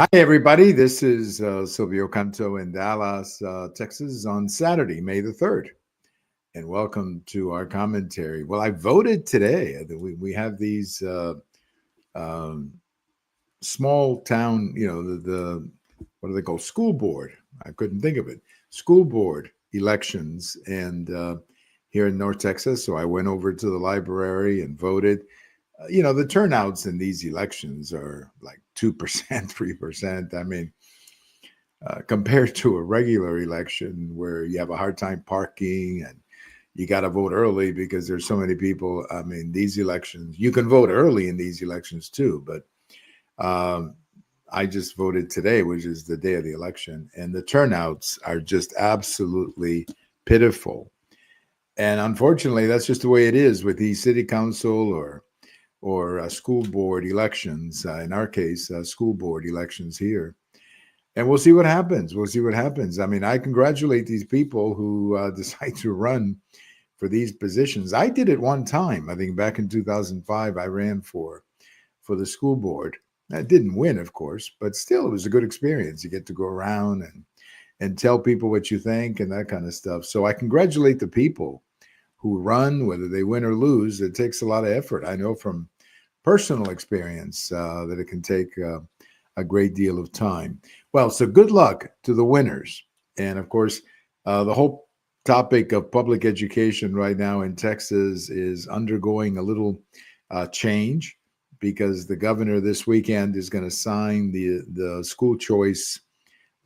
Hi, everybody. This is Silvio Canto in Dallas, Texas on Saturday, May the 3rd. And welcome to our commentary. Well, I voted today. We have these um, small town, the what do they call school board? I couldn't think of it. School board elections. And here in North Texas. So I went over to the library and voted. The turnouts in these elections are like 2%, 3%. I mean, compared to a regular election where you have a hard time parking and you got to vote early because there's so many people. I mean, these elections, you can vote early in these elections too, but I just voted today, which is the day of the election, and the turnouts are just absolutely pitiful. And unfortunately, that's just the way it is with these city council or school board elections. In our case, school board elections here. And we'll see what happens. We'll see what happens. I mean, I congratulate these people who decide to run for these positions. I did it one time. I think back in 2005, I ran for the school board. I didn't win, of course, but still, it was a good experience. You get to go around and tell people what you think and that kind of stuff. So I congratulate the people who run, whether they win or lose. It takes a lot of effort. I know from personal experience that it can take a great deal of time. Well, so good luck to the winners. And of course, the whole topic of public education right now in Texas is undergoing a little change because the governor this weekend is going to sign the school choice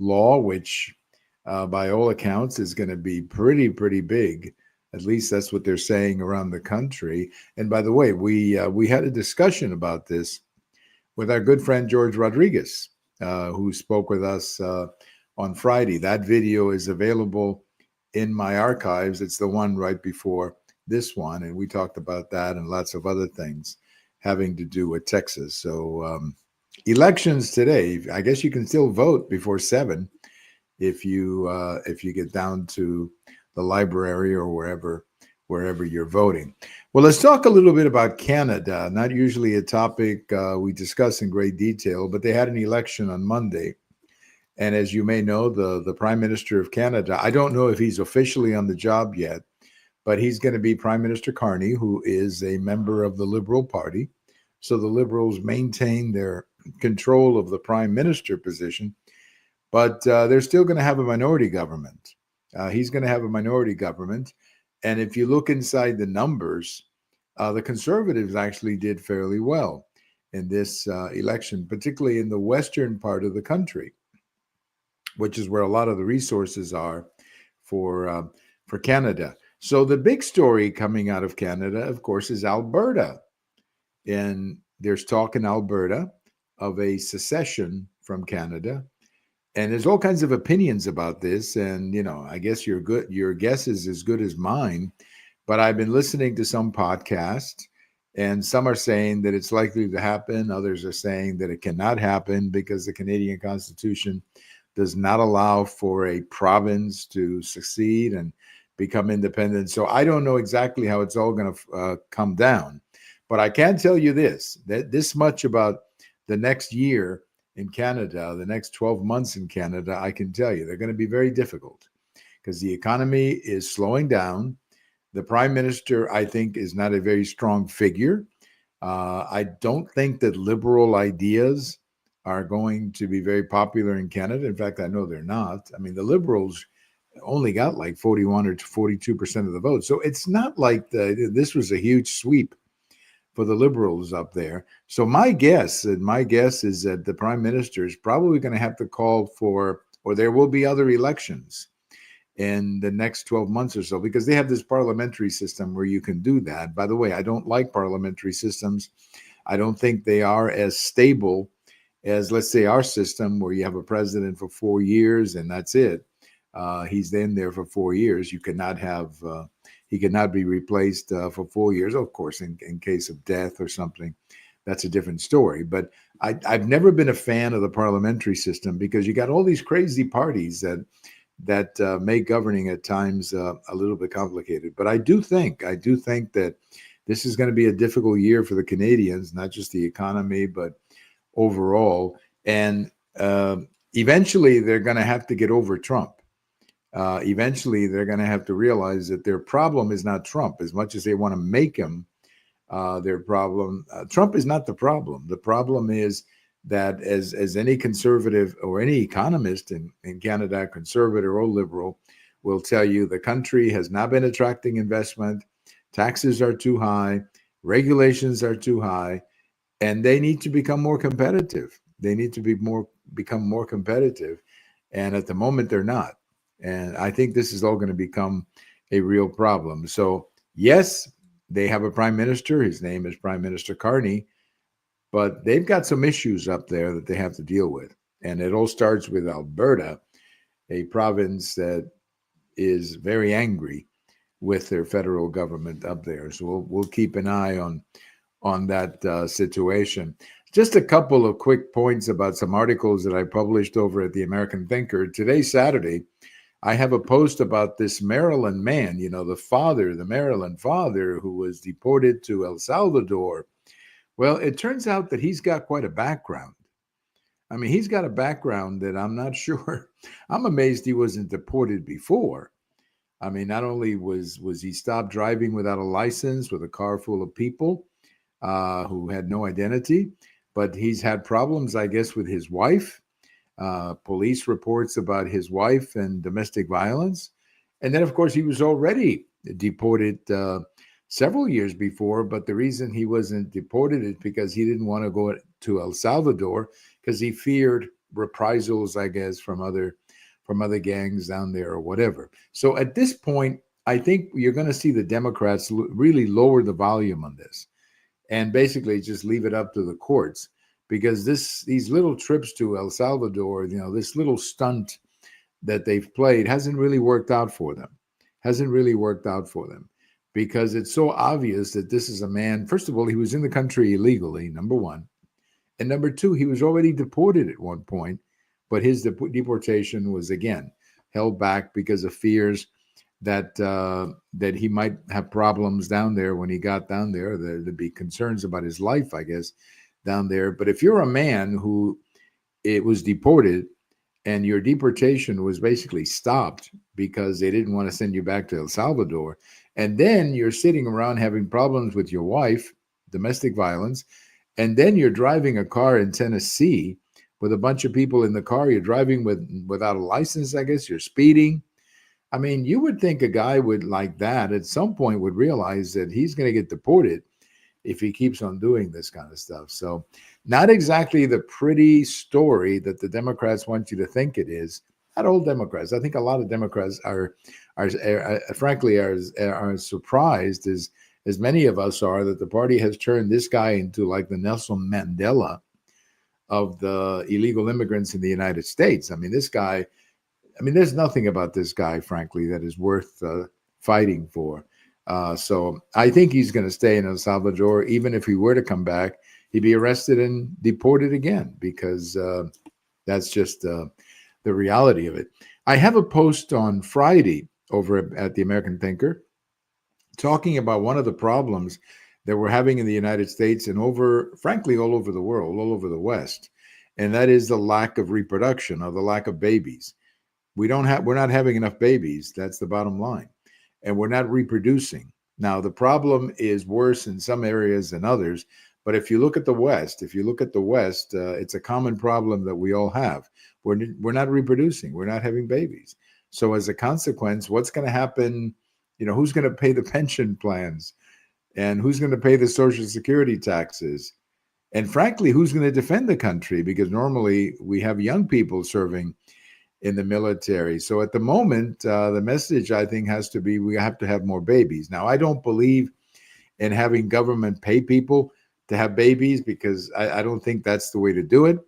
law, which by all accounts is going to be pretty big. At least that's what they're saying around the country. And by the way, we had a discussion about this with our good friend George Rodriguez, who spoke with us on Friday. That video is available in my archives. It's the one right before this one, and we talked about that and lots of other things having to do with Texas. So elections today, I guess you can still vote before 7 if you get down to the library or wherever you're voting. Well, let's talk a little bit about Canada. Not usually a topic we discuss in great detail, but they had an election on Monday. And as you may know, the Prime Minister of Canada, I don't know if he's officially on the job yet, but he's going to be Prime Minister Carney, who is a member of the Liberal Party. So the Liberals maintain their control of the Prime Minister position, but they're still going to have a minority government. He's going to have a minority government. And if you look inside the numbers, the Conservatives actually did fairly well in this election, particularly in the western part of the country, which is where a lot of the resources are for Canada. So the big story coming out of Canada, of course, is Alberta. And there's talk in Alberta of a secession from Canada. And there's all kinds of opinions about this. And, I guess your guess is as good as mine. But I've been listening to some podcasts, and some are saying that it's likely to happen. Others are saying that it cannot happen because the Canadian Constitution does not allow for a province to succeed and become independent. So I don't know exactly how it's all going to come down. But I can tell you this much about the next year in Canada, the next 12 months in Canada, I can tell you they're going to be very difficult because the economy is slowing down. The Prime Minister, I think, is not a very strong figure. I don't think that liberal ideas are going to be very popular in Canada. In fact, I know they're not. I mean, the Liberals only got like 41 or 42% of the vote. So it's not like this was a huge sweep for the Liberals up there. So my guess is that the Prime Minister is probably going to have to call for, or there will be other elections in the next 12 months or so, because they have this parliamentary system where you can do that. By the way, I don't like parliamentary systems. I don't think they are as stable as, let's say, our system where you have a president for 4 years and that's it. He's then there for 4 years. You cannot have, he cannot be replaced for 4 years. Of course, in case of death or something, that's a different story. But I've never been a fan of the parliamentary system because you got all these crazy parties that make governing at times a little bit complicated. But I do think that this is going to be a difficult year for the Canadians, not just the economy, but overall. And eventually they're going to have to get over Trump. Eventually they're going to have to realize that their problem is not Trump, as much as they want to make him their problem. Trump is not the problem. The problem is that as any conservative or any economist in Canada, conservative or liberal, will tell you, the country has not been attracting investment. Taxes are too high. Regulations are too high. And they need to become more competitive. They need to become more competitive. And at the moment, they're not. And I think this is all going to become a real problem. So, yes, they have a prime minister. His name is Prime Minister Carney. But they've got some issues up there that they have to deal with. And it all starts with Alberta, a province that is very angry with their federal government up there. So we'll keep an eye on that situation. Just a couple of quick points about some articles that I published over at the American Thinker. Today, Saturday, I have a post about this Maryland man, the Maryland father who was deported to El Salvador. Well, it turns out that he's got quite a background. I mean, he's got a background that I'm not sure. I'm amazed he wasn't deported before. I mean, not only was he stopped driving without a license with a car full of people who had no identity, but he's had problems, I guess, with his wife. Police reports about his wife and domestic violence. And then, of course, he was already deported several years before. But the reason he wasn't deported is because he didn't want to go to El Salvador because he feared reprisals, I guess, from other gangs down there or whatever. So at this point, I think you're going to see the Democrats really lower the volume on this and basically just leave it up to the courts, because these little trips to El Salvador, this little stunt that they've played hasn't really worked out for them. Because it's so obvious that this is a man. First of all, he was in the country illegally, number one. And number two, he was already deported at one point. But his deportation was, again, held back because of fears that he might have problems down there when he got down there. There'd be concerns about his life, I guess, down there. But if you're a man who was deported and your deportation was basically stopped because they didn't want to send you back to El Salvador, and then you're sitting around having problems with your wife, domestic violence, and then you're driving a car in Tennessee with a bunch of people in the car, you're driving without a license, I guess, you're speeding. I mean, you would think a guy like that at some point would realize that he's going to get deported if he keeps on doing this kind of stuff. So not exactly the pretty story that the Democrats want you to think it is. Not all Democrats. I think a lot of Democrats are frankly surprised, as many of us are, that the party has turned this guy into like the Nelson Mandela of the illegal immigrants in the United States. I mean, this guy, there's nothing about this guy, frankly, that is worth fighting for. So I think he's going to stay in El Salvador. Even if he were to come back, he'd be arrested and deported again, because that's just the reality of it. I have a post on Friday over at the American Thinker talking about one of the problems that we're having in the United States and frankly, all over the world, all over the West. And that is the lack of reproduction, or the lack of babies. We're not having enough babies. That's the bottom line. And we're not reproducing. Now, the problem is worse in some areas than others. But if you look at the West, it's a common problem that we all have. We're not reproducing. We're not having babies. So as a consequence, what's going to happen? Who's going to pay the pension plans? And who's going to pay the Social Security taxes? And frankly, who's going to defend the country? Because normally we have young people serving in the military. So at the moment, the message, I think, has to be we have to have more babies. Now, I don't believe in having government pay people to have babies, because I don't think that's the way to do it.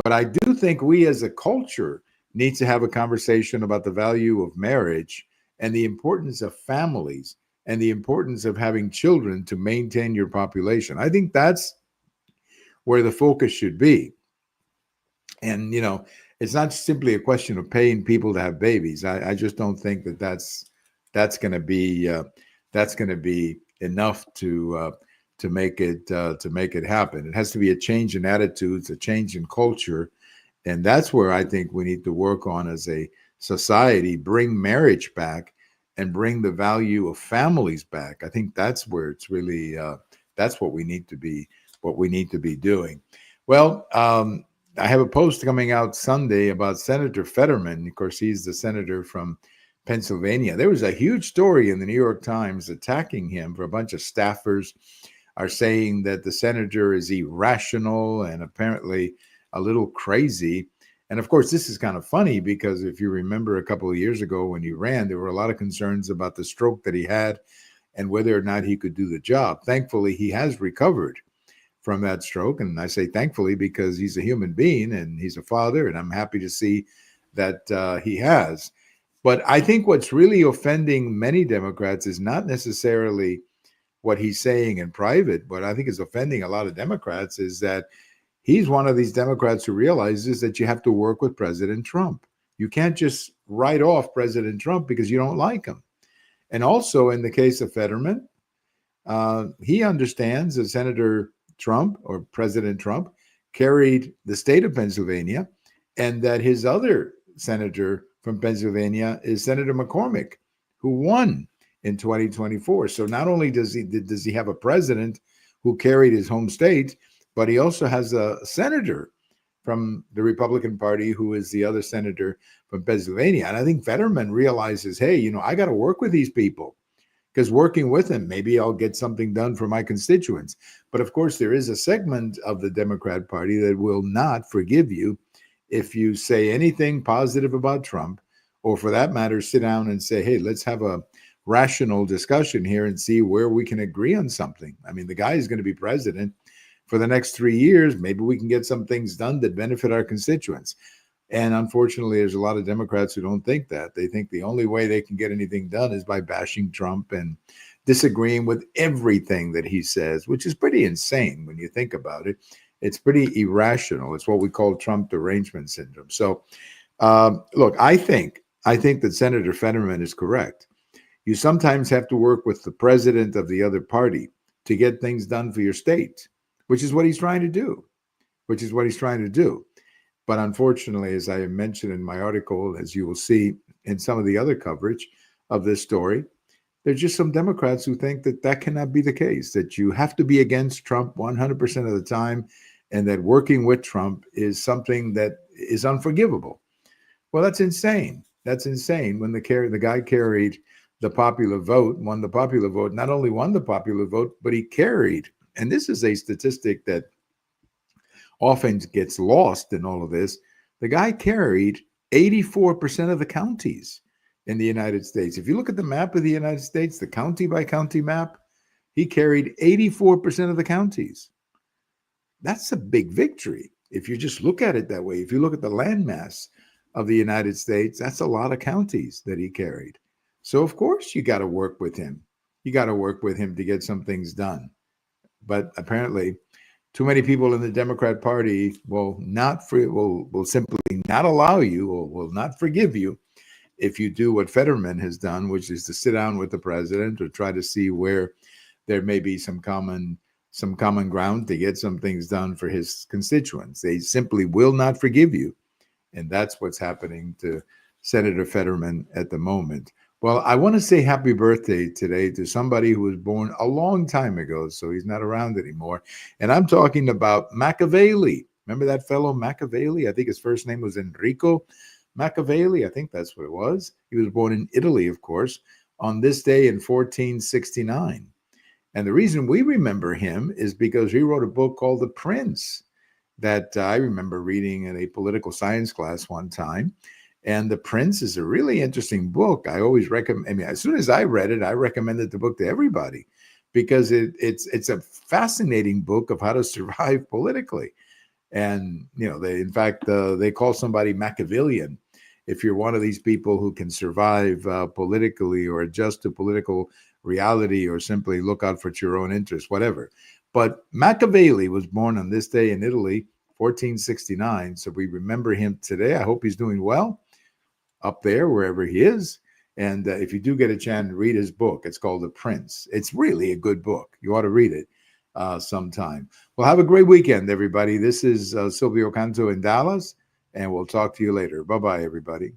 But I do think we as a culture need to have a conversation about the value of marriage and the importance of families and the importance of having children to maintain your population. I think that's where the focus should be. And, it's not simply a question of paying people to have babies. I just don't think that's going to be enough to make it happen. It has to be a change in attitudes, a change in culture, And that's where I think we need to work on as a society, bring marriage back and bring the value of families back. I think that's where it's really that's what we need to be doing. Well, I have a post coming out Sunday about Senator Fetterman. Of course, he's the senator from Pennsylvania. There was a huge story in the New York Times attacking him for a bunch of staffers are saying that the senator is irrational and apparently a little crazy. And of course, this is kind of funny because if you remember a couple of years ago when he ran, there were a lot of concerns about the stroke that he had and whether or not he could do the job. Thankfully, he has recovered from that stroke. And I say thankfully because he's a human being and he's a father, and I'm happy to see that he has. But I think what's really offending many Democrats is not necessarily what he's saying in private. What I think is offending a lot of Democrats is that he's one of these Democrats who realizes that you have to work with President Trump. You can't just write off President Trump because you don't like him. And also in the case of Fetterman, he understands that Senator Trump or President Trump carried the state of Pennsylvania and that his other senator from Pennsylvania is Senator McCormick, who won in 2024. So not only does he have a president who carried his home state, but he also has a senator from the Republican Party who is the other senator from Pennsylvania. And I think Fetterman realizes, hey, I got to work with these people because working with them, maybe I'll get something done for my constituents. But of course, there is a segment of the Democrat Party that will not forgive you if you say anything positive about Trump, or for that matter, sit down and say, hey, let's have a rational discussion here and see where we can agree on something. I mean, the guy is going to be president for the next 3 years. Maybe we can get some things done that benefit our constituents. And unfortunately, there's a lot of Democrats who don't think that. They think the only way they can get anything done is by bashing Trump and disagreeing with everything that he says, which is pretty insane when you think about it. It's pretty irrational. It's what we call Trump derangement syndrome. So, look, I think that Senator Fetterman is correct. You sometimes have to work with the president of the other party to get things done for your state, which is what he's trying to do, But unfortunately, as I mentioned in my article, as you will see in some of the other coverage of this story, there's just some Democrats who think that that cannot be the case, that you have to be against Trump 100% of the time, and that working with Trump is something that is unforgivable. Well, that's insane. That's insane. When the guy carried the popular vote, won the popular vote, not only won the popular vote, but he carried, and this is a statistic that often gets lost in all of this, the guy carried 84% of the counties in the United States. If you look at the map of the United States, the county by county map, he carried 84% of the counties. That's a big victory. If you just look at it that way, if you look at the landmass of the United States, that's a lot of counties that he carried. So of course you got to work with him. You got to work with him to get some things done. But apparently too many people in the Democrat Party will simply not allow you or will not forgive you if you do what Fetterman has done, which is to sit down with the president or try to see where there may be some common ground to get some things done for his constituents. They simply will not forgive you. And that's what's happening to Senator Fetterman at the moment. Well, I want to say happy birthday today to somebody who was born a long time ago, so he's not around anymore. And I'm talking about Machievelli. Remember that fellow Machievelli? I think his first name was Enrico Machievelli. I think that's what it was. He was born in Italy, of course, on this day in 1469. And the reason we remember him is because he wrote a book called The Prince that I remember reading in a political science class one time. And The Prince is a really interesting book. I always recommend. I mean, as soon as I read it, I recommended the book to everybody because it's a fascinating book of how to survive politically. And they call somebody Machiavellian if you're one of these people who can survive politically or adjust to political reality or simply look out for your own interests, whatever. But Machiavelli was born on this day in Italy, 1469. So we remember him today. I hope he's doing well up there, wherever he is. And if you do get a chance to read his book, it's called The Prince. It's really a good book. You ought to read it sometime. Well, have a great weekend, everybody. This is Silvio Canto in Dallas. And we'll talk to you later. Bye-bye, everybody.